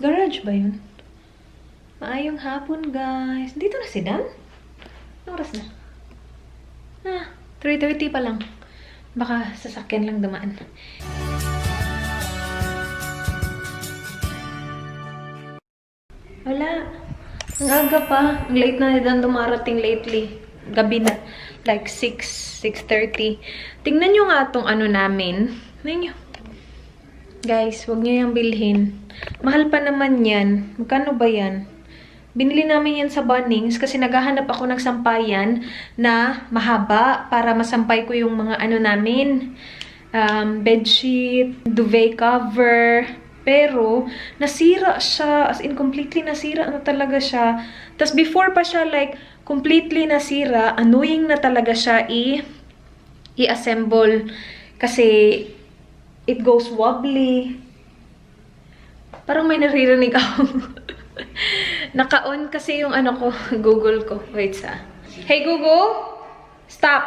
Garage ba yun? Maayong hapon, guys. Dito na si Dan? Anong oras na? 3:30 pa lang. Baka sasakyan lang dumaan. Wala. Ang aga pa. Ang late na ni Dan dumarating lately. Gabi na. Like 6:30. Tingnan nyo nga itong ano namin. Tingnan nyo. Guys, huwag nyo yung bilhin. Mahal pa naman yan. Magkano ba yan? Binili namin yan sa Bunnings kasi naghahanap ako ng sampayan na mahaba para masampay ko yung mga ano namin. Bedsheet, duvet cover. Pero, nasira siya. As in, completely nasira na talaga siya. Tapos before pa siya like, completely nasira, annoying na talaga siya i-assemble. Kasi, it goes wobbly. Parang may naririnig ako. Naka-on kasi yung ano ko, Google ko. Wait Hey Google! Stop!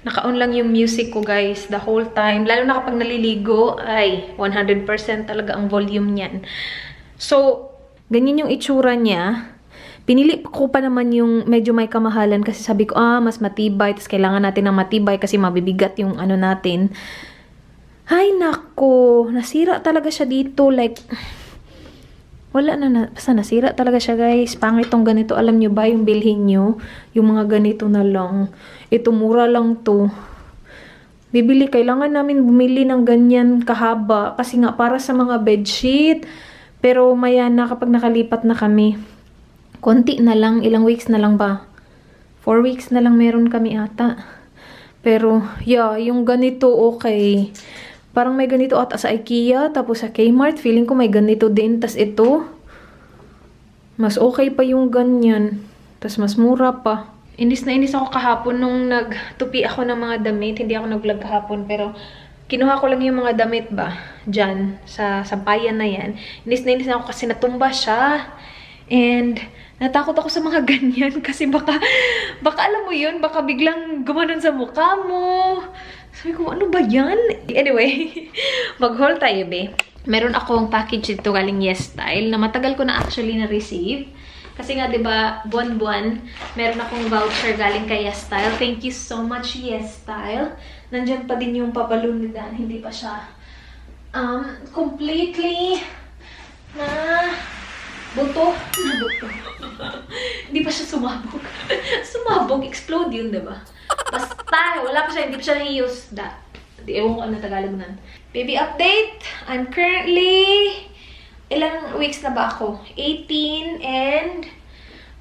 Naka-on lang yung music ko, guys, the whole time. Lalo na kapag naliligo, ay, 100% talaga ang volume niyan. So, ganyan yung itsura niya. Pinili ko pa naman yung medyo may kamahalan kasi sabi ko, mas matibay. Tapos kailangan natin ng matibay kasi mabibigat yung ano natin. Ay, nako. Nasira talaga siya dito. Like, wala na. Basta nasira talaga siya, guys. Pangit tong ganito. Alam nyo ba yung bilhin nyo? Yung mga ganito na lang. Ito, mura lang to. Bibili. Kailangan namin bumili ng ganyan kahaba. Kasi nga, para sa mga bedsheet. Pero maya na kapag nakalipat na kami. Konti na lang. Ilang weeks na lang ba? 4 weeks na lang meron kami ata. Pero, yeah, yung ganito, okay. Parang may ganito ata sa IKEA, tapos sa Kmart, feeling ko may ganito din. Tapos ito, mas okay pa yung ganyan. Tapos mas mura pa. Inis na inis ako kahapon nung nagtupi ako ng mga damit. Hindi ako nag-vlog kahapon, pero kinuha ko lang yung mga damit ba, dyan, sa sampayan na yan. Inis na inis ako kasi natumba siya. And natakot ako sa mga ganyan kasi baka alam mo yun, baka biglang gumanon sa mukha mo. Sabi ko, ano ba yan? Anyway, mag-haul tayo, be. Meron akong package dito galing Yes Style na matagal ko na actually na-receive. Kasi nga, diba, buwan-buwan, meron akong voucher galing kay Yes Style. Thank you so much, Yes Style. Nandyan pa din yung papalun ni Dan. Hindi pa siya completely na buto. Hindi pa siya sumabog. Sumabog, explode yun, diba? Basta, wala pa siya, hindi pa siya na-use. Ewan ko ano Tagalog nun. Baby update! I'm currently, ilang weeks na ba ako? 18 and,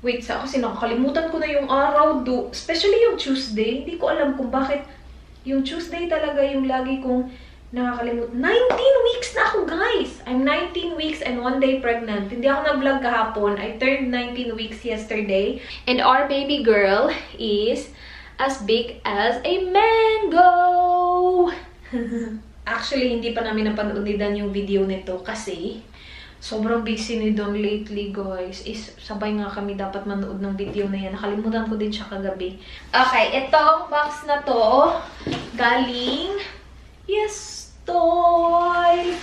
wait sa kasi nakakalimutan ko na yung araw do. Especially yung Tuesday. Hindi ko alam kung bakit yung Tuesday talaga yung lagi kong nakakalimutan. 19 weeks na ako, guys! I'm 19 weeks and 1 day pregnant. Hindi ako nag-vlog kahapon. I turned 19 weeks yesterday. And our baby girl is as big as a mango! Actually, hindi pa namin napanood ni Dan yung video nito kasi sobrang busy ni Don lately, guys. Sabay nga kami dapat manood ng video na yan. Nakalimutan ko din siya kagabi. Okay, itong box na to galing Yes Style.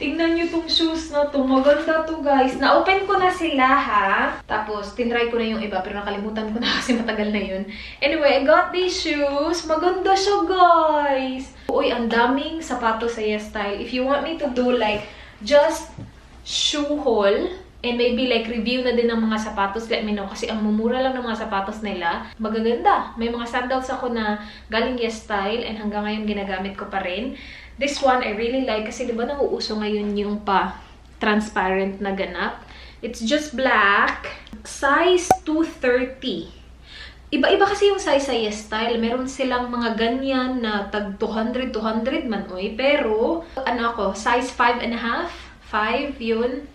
Tingnan nyo tong shoes na to. Maganda to, guys. Na-open ko na sila, ha? Tapos, tinry ko na yung iba. Pero nakalimutan ko na kasi matagal na yun. Anyway, I got these shoes. Maganda siya, guys. Uy, ang daming sapatos sa Yes Style. If you want me to do, like, just shoe haul, and maybe, like, review na din ng mga sapatos, let me know. Kasi ang mumura lang ng mga sapatos nila. Magaganda. May mga sandals ako na galing Yes Style, and hanggang ngayon ginagamit ko pa rin. This one, I really like kasi diba nauuso ngayon yung transparent na ganap. It's just black. Size 230. Iba-iba kasi yung size sa Yes Style. Meron silang mga ganyan na tag 200 man, oy. Pero, ano ako, size 5.5. 5, yun.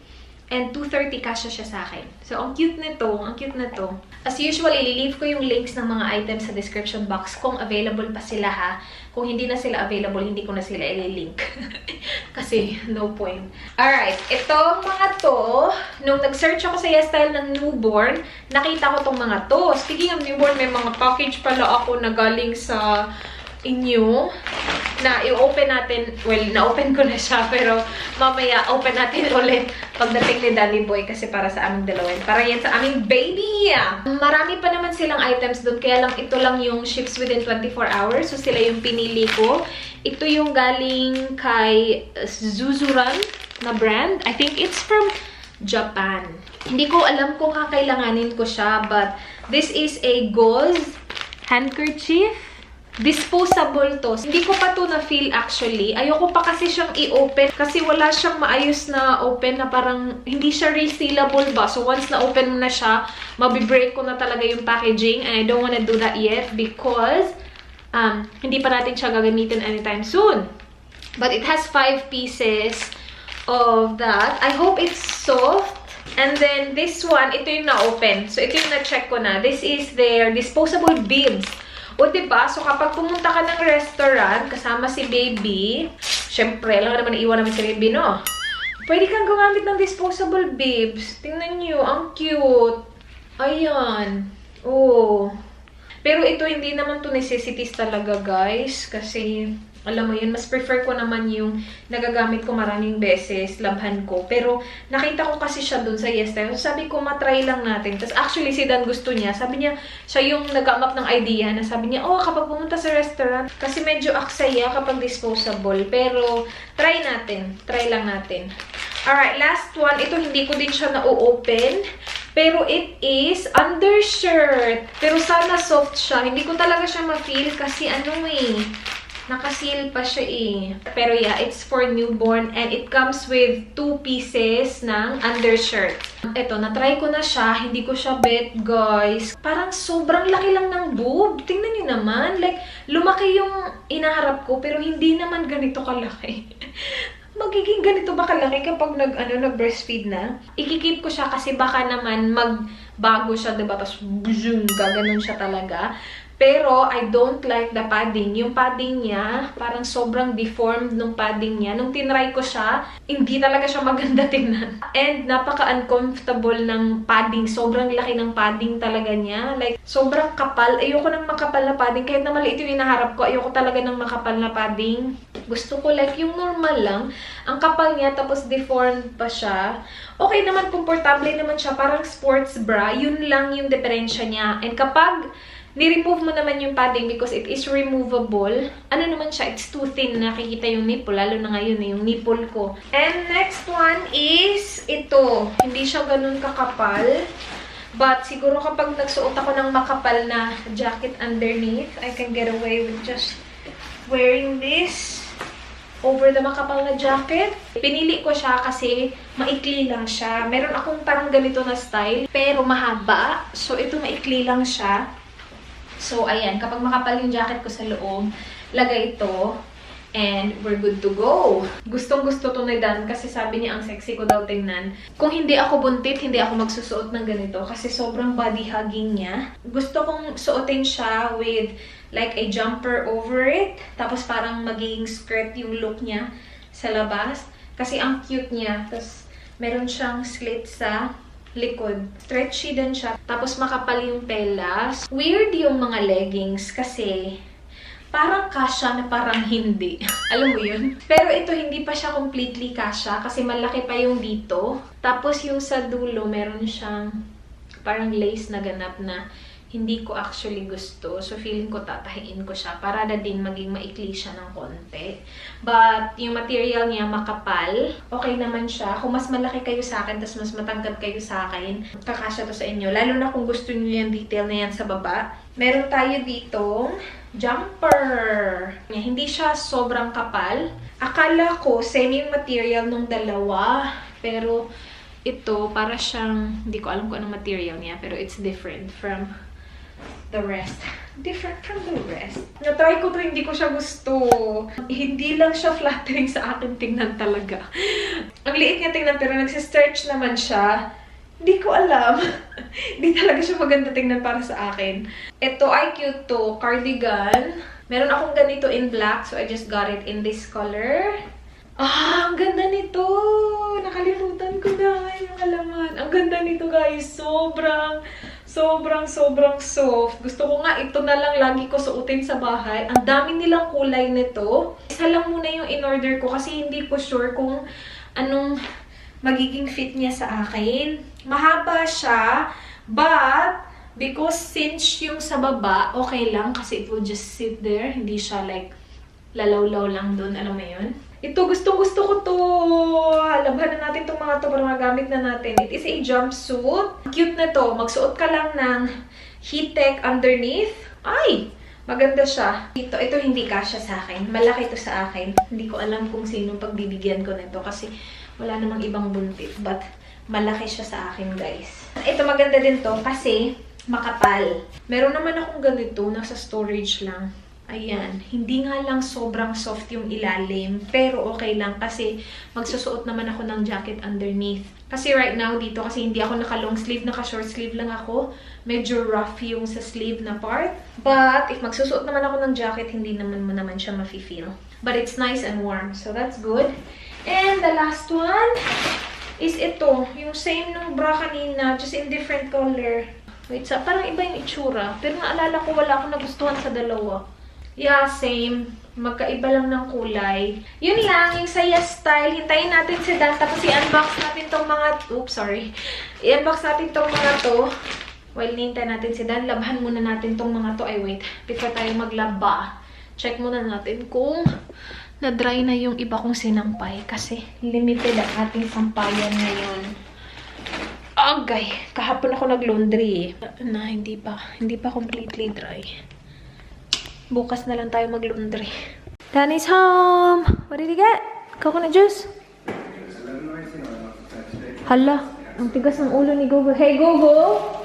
And 230 kasya siya sa akin. So, ang cute nito. Ang cute na to. As usual, ililive ko yung links ng mga items sa description box kung available pa sila, ha. Kung hindi na sila available, hindi ko na sila ililink. Kasi, no point. Alright. Itong mga to, nung nag-search ako sa Yes Style ng newborn, nakita ko tong mga to. Speaking of newborn, may mga package pala ako na galing sa inyo. na i-open natin. Well, na-open ko na siya, pero mamaya open natin ulit pagdating ni Danny Boy kasi para sa aming dalawin. Para yan sa aming baby! Marami pa naman silang items doon, kaya lang ito lang yung ships within 24 hours. So, sila yung pinili ko. Ito yung galing kay Zuzuran na brand. I think it's from Japan. Hindi ko alam kung kakailanganin ko siya, but this is a gauze handkerchief. Disposable to. Hindi ko pa to na-feel actually. Ayoko pa kasi siyang i-open kasi wala siyang maayos na open na parang hindi siya resealable ba. So once na-open mo na siya, mabibreak ko na talaga yung packaging and I don't wanna do that yet because hindi pa natin siya gagamitin anytime soon. But it has 5 pieces of that. I hope it's soft. And then this one, ito yung na-open. So ito yung na-check ko na. This is their disposable bibs. O, diba? So, kapag pumunta ka ng restaurant, kasama si baby, syempre, lang naman naiwan namin si baby, no? Pwede kang gumamit ng disposable bibs. Tingnan nyo, ang cute. Ayan. Oh. Pero ito, hindi naman to necessities talaga, guys. Kasi, alam mo yun, mas prefer ko naman yung nagagamit ko maraming beses, labhan ko. Pero, nakita ko kasi siya dun sa Yestay. So, sabi ko, matry lang natin. Tapos, actually, si Dan gusto niya. Sabi niya, siya yung nag-come up ng idea na sabi niya, oh, kapag pumunta sa restaurant, kasi medyo aksaya kapag disposable. Pero, try natin. Try lang natin. Alright, last one. Ito, hindi ko din siya na-open. Pero, it is undershirt. Pero, sana soft siya. Hindi ko talaga siya ma-feel kasi ano eh. Nakaseal pa siya eh. Pero yeah, it's for newborn and it comes with 2 pieces ng undershirt. Ito, na-try ko na siya. Hindi ko siya bet, guys. Parang sobrang laki lang ng boob. Tingnan niyo naman. Like, lumaki yung inaharap ko pero hindi naman ganito kalaki. Magiging ganito ba kalaki kapag nag-breastfeed na? Ikikip ko siya kasi baka naman magbago siya, diba? Tapos, boom, gaganon siya talaga. Pero, I don't like the padding. Yung padding niya, parang sobrang deformed nung padding niya. Nung tinry ko siya, hindi talaga siya maganda tingnan. And, napaka-uncomfortable ng padding. Sobrang laki ng padding talaga niya. Like, sobrang kapal. Ayoko ng makapal na padding. Kahit na maliit yung hinaharap ko, ayoko talaga ng makapal na padding. Gusto ko like yung normal lang. Ang kapal niya, tapos deformed pa siya. Okay naman, komportable naman siya. Parang sports bra. Yun lang yung diferensya niya. And kapag ni-remove mo naman yung padding because it is removable. Ano naman siya? It's too thin. Nakikita yung nipple. Lalo na ngayon yung nipple ko. And next one is ito. Hindi siya ganun kakapal. But siguro kapag nagsuot ako ng makapal na jacket underneath, I can get away with just wearing this over the makapal na jacket. Pinili ko siya kasi maikli lang siya. Meron akong parang ganito na style, pero mahaba. So, ito maikli lang siya. So, ayan. Kapag makapal yung jacket ko sa loob, lagay ito. And we're good to go. Gustong-gusto to ni Dan kasi sabi niya ang sexy ko daw tingnan. Kung hindi ako buntit, hindi ako magsusuot ng ganito kasi sobrang body hugging niya. Gusto kong suotin siya with like a jumper over it. Tapos parang magiging skirt yung look niya sa labas. Kasi ang cute niya. Tapos meron siyang slit sa likod. Stretchy din siya. Tapos makapal yung pelas. Weird yung mga leggings kasi parang kasya na parang hindi. Alam mo yun? Pero ito hindi pa siya completely kasya kasi malaki pa yung dito. Tapos yung sa dulo meron siyang parang lace na ganap na hindi ko actually gusto. So, feeling ko tatahiin ko siya para na din maging maikli siya ng konti. But, yung material niya makapal. Okay naman siya. Kung mas malaki kayo sa akin, tas mas matangkad kayo sa akin, kakasya to sa inyo. Lalo na kung gusto niyo yung detail na yan sa baba. Meron tayo ditong jumper. Hindi siya sobrang kapal. Akala ko, same yung material nung dalawa. Pero, ito, para siyang, hindi ko alam kung anong material niya, pero it's different from the rest. Different from the rest. Na-try ko to, hindi ko siya gusto. Hindi lang siya flattering sa akin tingnan talaga. Ang liit niya tingnan, pero nagsisearch naman siya. Hindi ko alam. Hindi talaga siya maganda tingnan para sa akin. Ito ay cute to. Cardigan. Meron akong ganito in black, so I just got it in this color. Ah, ang ganda nito! Nakalimutan ko na yung halaman. Ang ganda nito, guys. Sobrang soft. Gusto ko nga ito na lang lagi ko suotin sa bahay. Ang dami nilang kulay nito. Isa lang muna yung in-order ko kasi hindi ko sure kung anong magiging fit niya sa akin. Mahaba siya, but because cinch yung sa baba, okay lang kasi it will just sit there. Hindi siya like lalaw-law lang doon, alam mo yun? Ito, gustong-gusto ko to. Labhan na natin itong mga to para magamit na natin. It is a jumpsuit. Cute na to. Magsuot ka lang ng heat tech underneath. Ay! Maganda siya. Ito hindi kasya sa akin. Malaki to sa akin. Hindi ko alam kung sinong pagbibigyan ko nito kasi wala namang ibang buntit. But malaki siya sa akin, guys. Ito maganda din to kasi makapal. Meron naman akong ganito. Nasa storage lang. Ayan, hindi nga lang sobrang soft yung ilalim, pero okay lang kasi magsusuot naman ako ng jacket underneath. Kasi right now dito, kasi hindi ako naka-long sleeve, naka-short sleeve lang ako. Medyo rough yung sa sleeve na part. But if magsusuot naman ako ng jacket, hindi naman mo naman siya mafe-feel. But it's nice and warm, so that's good. And the last one is ito, yung same nung bra kanina, just in different color. Wait, parang iba yung itsura. Pero naalala ko wala akong nagustuhan sa dalawa. Yeah, same. Magkaiba lang ng kulay. Yun lang, yung saya style. Hintayin natin si Dan. Tapos i-unbox natin tong mga... Oops, sorry. I-unbox natin tong mga to. While nintay natin si Dan, labhan muna natin tong mga to. Ay, wait. Before tayo maglaba, check muna natin kung na-dry na yung iba kong sinampay. Kasi limited ang ating sampayan ngayon. Agay. Kahapon ako nag-laundry. Na, hindi pa completely dry. Bukas na lang tayo mag-laundry. Danny's home! What did he get? Coconut juice? Hala, ang tigas ng ulo ni Google. Hey, Google!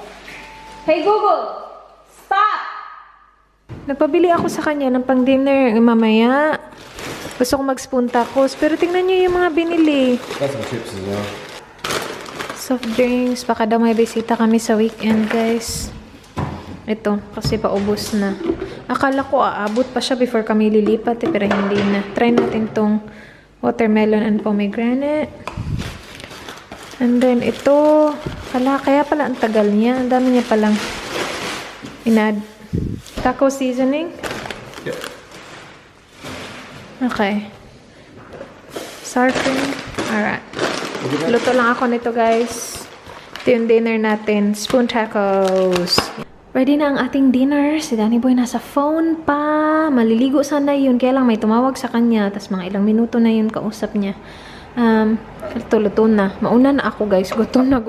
Hey, Google! Stop! Nagpabili ako sa kanya ng pang-dinner mamaya. Gusto ko mag-spoon tacos. Pero tingnan niyo yung mga binili. Got some chips as well. Soft drinks. Baka daw may bisita kami sa weekend, guys. Ito, kasi paubos na. Akala ko aabot pa siya before kami lilipat pero hindi na. Try natin tong watermelon and pomegranate. And then ito, kaya pala ang tagal niya. Ang dami niya palang inad. Taco seasoning? Yep. Okay. Sour cream. Alright. Luto lang ako nito, guys. Ito yung dinner natin. Spoon tacos. Ready na ang ating dinner. Si Danny Boy nasa phone pa. Maliligo sana yun. Kaya lang may tumawag sa kanya. Tapos mga ilang minuto na yun kausap niya. Luto na. Mauna na ako, guys. Gutom na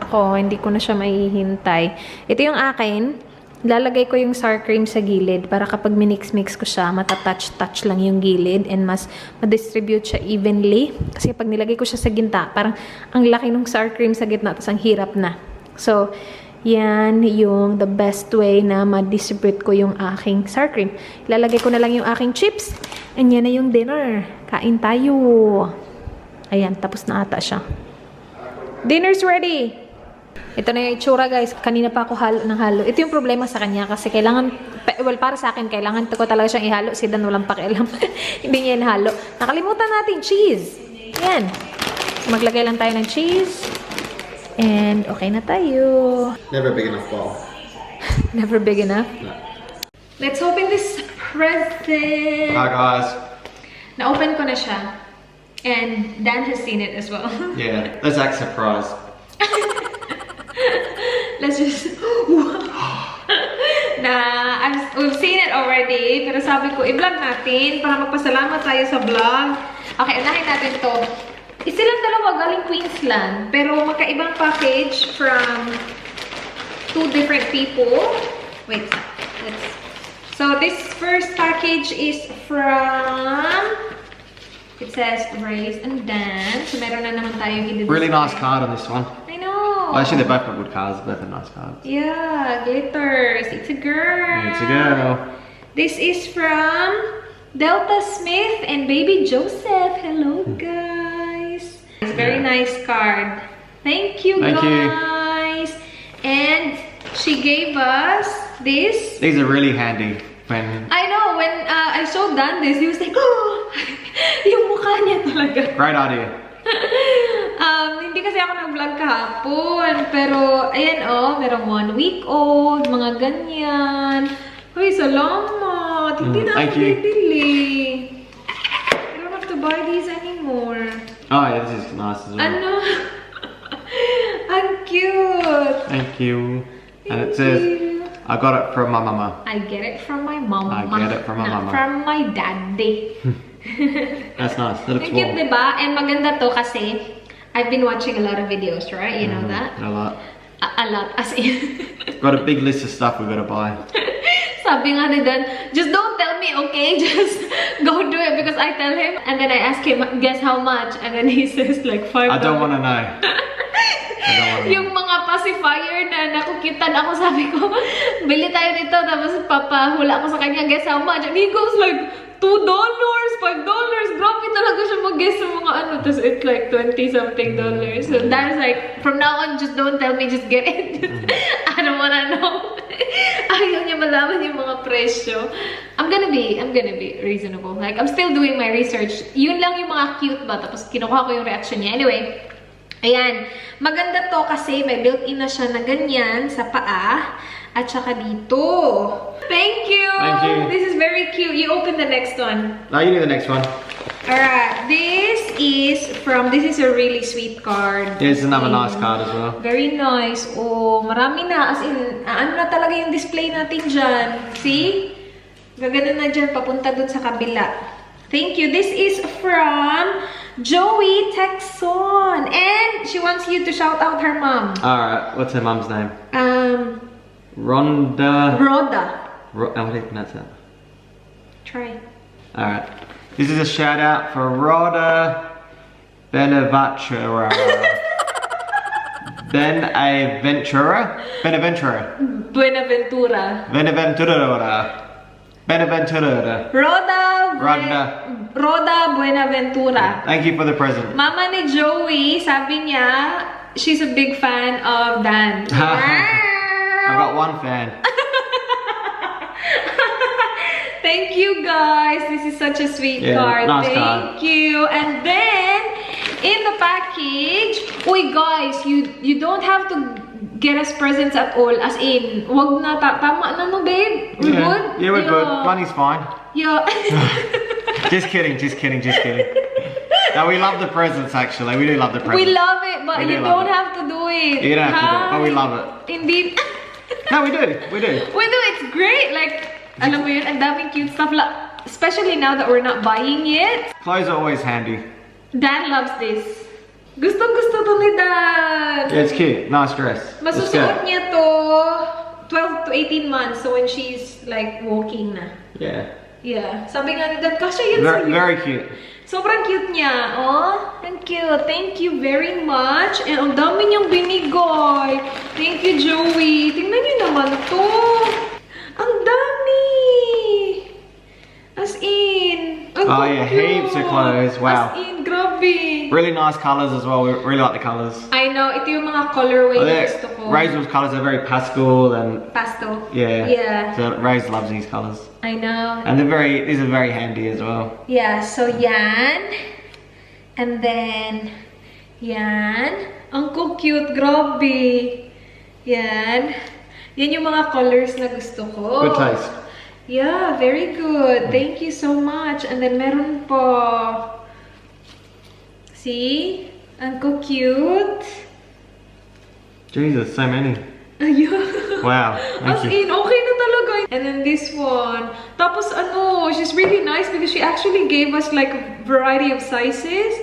ako. Hindi ko na siya mahihintay. Ito yung akin. Lalagay ko yung sour cream sa gilid para kapag minix-mix ko siya, matatouch-touch lang yung gilid and mas ma-distribute siya evenly. Kasi pag nilagay ko siya sa ginta, parang ang laki ng sour cream sa gitna tapos ang hirap na. So, yan yung the best way na ma-distribute ko yung aking sour cream. Ilalagay ko na lang yung aking chips. And yan na yung dinner. Kain tayo. Ayan, tapos na ata siya. Dinner's ready! Ito na yung itsura, guys. Kanina pa ako halo ng halo. Ito yung problema sa kanya kasi kailangan, well, para sa akin, kailangan ko talaga siyang ihalo. Si Dan walang pakialam. Hindi niya inahalo. Nakalimutan natin, cheese. Yan. Maglagay lang tayo ng cheese. And okay na tayo. Never big enough bowl. Never big enough? No. Let's open this present. Hi guys. Na-open ko na siya. And Dan has seen it as well. Yeah, let's act surprised. Let's just... we've seen it already. Pero sabi ko, i-vlog natin para magpasalamat tayo sa vlog. Okay, unahin natin to. Silang dalawa galing Queensland. Pero magkaibang package from two different people. Wait, so this first package is from... It says Raise and Dance. So meron na naman tayong i-display. Really nice card on this one. I know. Well, actually, they're both got good cards. Both are nice cards. Yeah, glitters. It's a girl. It's a girl. This is from Delta Smith and Baby Joseph. Hello, guys. It's a very nice card. Thank you, guys. And she gave us this. These are really handy. I know, when I showed Dan this, he was like, oh! Yung mukha niya talaga. Great idea. Hindi Hindi kasi ako nag-vlog kahapon. Pero, ayan merong 1 week old, mga ganyan. Uy, salamat. Hindi na thank ako you. bibili. I don't have to buy these anymore. Oh yeah, this is nice as well. Ano? Ang cute. Thank you. And it Thank says, you. I got it from my mama. I get it from my mama. I get it from my not mama. from my daddy. That's nice. That looks Ang cute, warm. diba? And maganda to kasi I've been watching a lot of videos, right? You know that? A lot. A lot. As in, Got a big list of stuff we've got to buy. sabi nga ni Dan, just don't tell me, okay? Just go do it because I tell him. And then I ask him, guess how much? And then he says like $5. I don't want to know. I don't want to know. Yung mga pacifier na nakukitan ako, sabi ko, bili tayo nito. Tapos papahula ako sa kanya, guess how much? And he goes like, $2, $5. Grabe talaga siya mag-guess sa mga ano. Tapos it's like $20-something. So that's like, from now on, just don't tell me, just get it. I don't wanna know. Ayaw niya malaman yung mga presyo. I'm gonna be reasonable. Like, I'm still doing my research. Yun lang yung mga cute ba. Tapos kinukuha ko yung reaction niya. Anyway, ayan. Maganda to kasi may built-in na siya na ganyan sa paa. At saka dito. Thank you! Thank you. This is very cute. You open the next one. No, you do the next one. Alright. This is a really sweet card. Here's another nice card as well. Very nice. Oh, marami na. As in, ano na talaga yung display natin dyan. See? Gagana na dyan. Papunta dun sa kabila. Thank you. This is from Joey Texon. And she wants you to shout out her mom. Alright, what's her mum's name? Rhoda. How do you pronounce that? Try. Alright. This is a shout out for Rhoda Benaventura. Benaventura. Rhoda Buenaventura. Thank you for the present. Mama ni Joey, sabi niya, she's a big fan of Dan. I've got one fan. Thank you guys. This is such a sweet card. Nice Thank card. you. And then in the package, uy guys, you don't have to get us presents at all. As in, wag na tama na no babe. We're good. Yeah, we're good. Money's fine. Yeah. Just kidding. No, we love the presents actually. We do love the presents. We love it, but We you do love don't it. have to do it. You don't have to do it, but we Hi. love it. Indeed. No, we do. We do. It's great. Like, alam mo yun, ang daming cute stuff. Especially now that we're not buying it. Clothes are always handy. Dan loves this. Gusto to ni Dan. Yeah, it's cute. Nice dress. Masusuot niya to 12 to 18 months. So when she's like walking na. Yeah. Yeah. Sabi nga ni Dan, kasha yan Very, sa'yo. very cute. Sobrang cute niya. Oh, thank you. Thank you very much. And ang dami niyang binigay. Thank you, Joey. Tingnan niyo naman to. Ang dami. As in. Ang Oh yeah, cute. heaps of clothes. Wow. As in, grabe. Really nice colours as well. We really like the colours. I know. Ito yung mga colorway na gusto ko. Rachel's colours are very pastel and Pastel. yeah. Yeah. So Rose loves these colours. I know. And these are very handy as well. Yeah, so yan. And then, yan. Ang cute, grabe. Yan. Yan yung mga colors na gusto ko. Good taste. Yeah, very good. Thank you so much. And then meron po. See? Ang cute. Jesus, so many. Ayun. Wow, As thank you. in, okay na talaga. And then this one. Tapos ano, she's really nice because she actually gave us like a variety of sizes.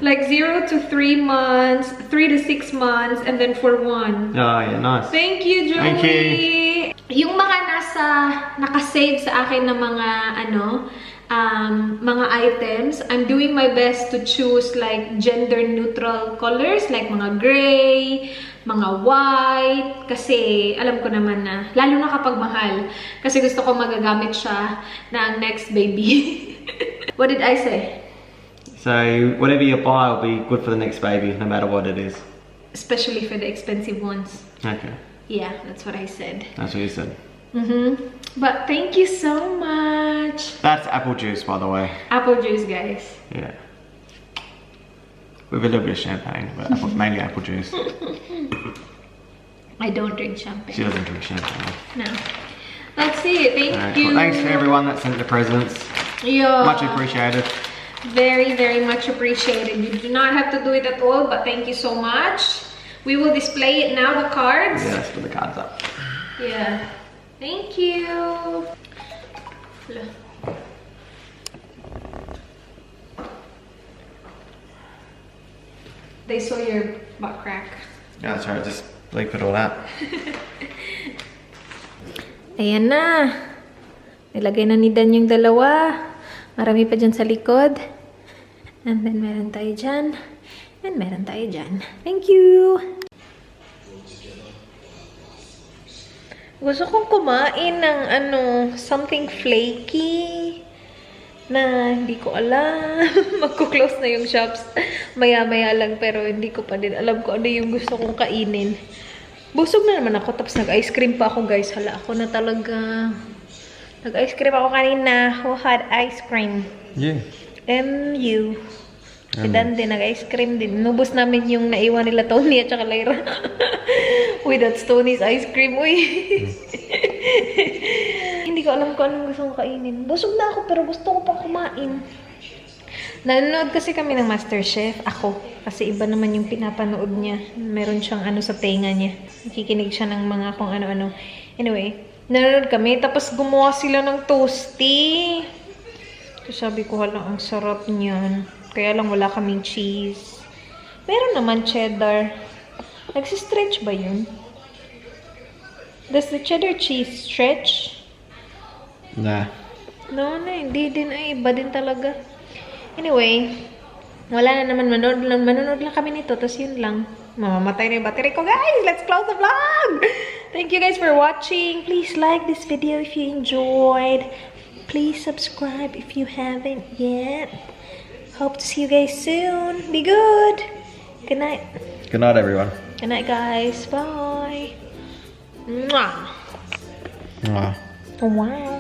Like 0 to 3 months, 3 to 6 months, and then for 1. Oh yeah, nice. Thank you, Joey. Thank you. Yung mga nakasave sa akin na mga mga items, I'm doing my best to choose like gender neutral colors, like mga gray, mga white, kasi alam ko naman na, lalo na kapag mahal, kasi gusto ko magagamit siya ng next baby. What did I say? So whatever you buy will be good for the next baby, no matter what it is. Especially for the expensive ones. Okay, Yeah, that's what I said. that's what you said. But thank you so much. That's apple juice, by the way. Apple juice, guys. Yeah. with a little bit of champagne, but mainly apple juice. I don't drink champagne. She doesn't drink champagne. No. That's it. Thank Alright, you. well, thanks to everyone that sent the presents. Yeah. Much appreciated. Very, very much appreciated. You do not have to do it at all, but thank you so much. We will display it now, the cards. Yeah, let's put the cards up. Yeah. Thank you. They saw your butt crack. Yeah, that's right. Just bleep it all out. Ayan na. Nilagay na ni Dan yung dalawa. Marami pa dyan sa likod. And then meron tayo dyan. And meron tayo dyan. Thank you! Gusto kong kumain ng something flaky na hindi ko alam. Magko-close na yung shops. Maya-maya lang pero hindi ko pa din alam kung ano yung gusto kong kainin. Busog na naman ako tapos nag-ice cream pa ako guys. Hala ako na talaga. Nag-ice cream ako kanina. Who had ice cream? Yeah. And you. Si Dan din, nag-ice cream din. Nubos namin yung naiwan nila Tony at saka Lyra. Uy, that's Tony's ice cream. Uy. Hindi ko alam kung anong gusto kong kainin. Busog na ako pero gusto ko pang kumain. Nanonood kasi kami ng MasterChef. Ako. Kasi iba naman yung pinapanood niya. Meron siyang sa tenga niya. Nakikinig siya ng mga kung ano-ano. Anyway, nanonood kami. Tapos gumawa sila ng toasty. So sabi ko, hala, ang sarap niyan. Kaya lang wala kaming cheese. Meron naman cheddar. Nagsistretch ba yun? Does the cheddar cheese stretch? Nah. No, hindi din. Ay, iba din talaga. Anyway, wala na naman. Manonood lang kami nito. Tapos yun lang. Mamamatay na yung battery ko. Guys, let's close the vlog! Thank you guys for watching. Please like this video if you enjoyed. Please subscribe if you haven't yet. Hope to see you guys soon. Be good. Good night. Good night, everyone. Good night, guys. Bye. Mwah. Mwah. Wow.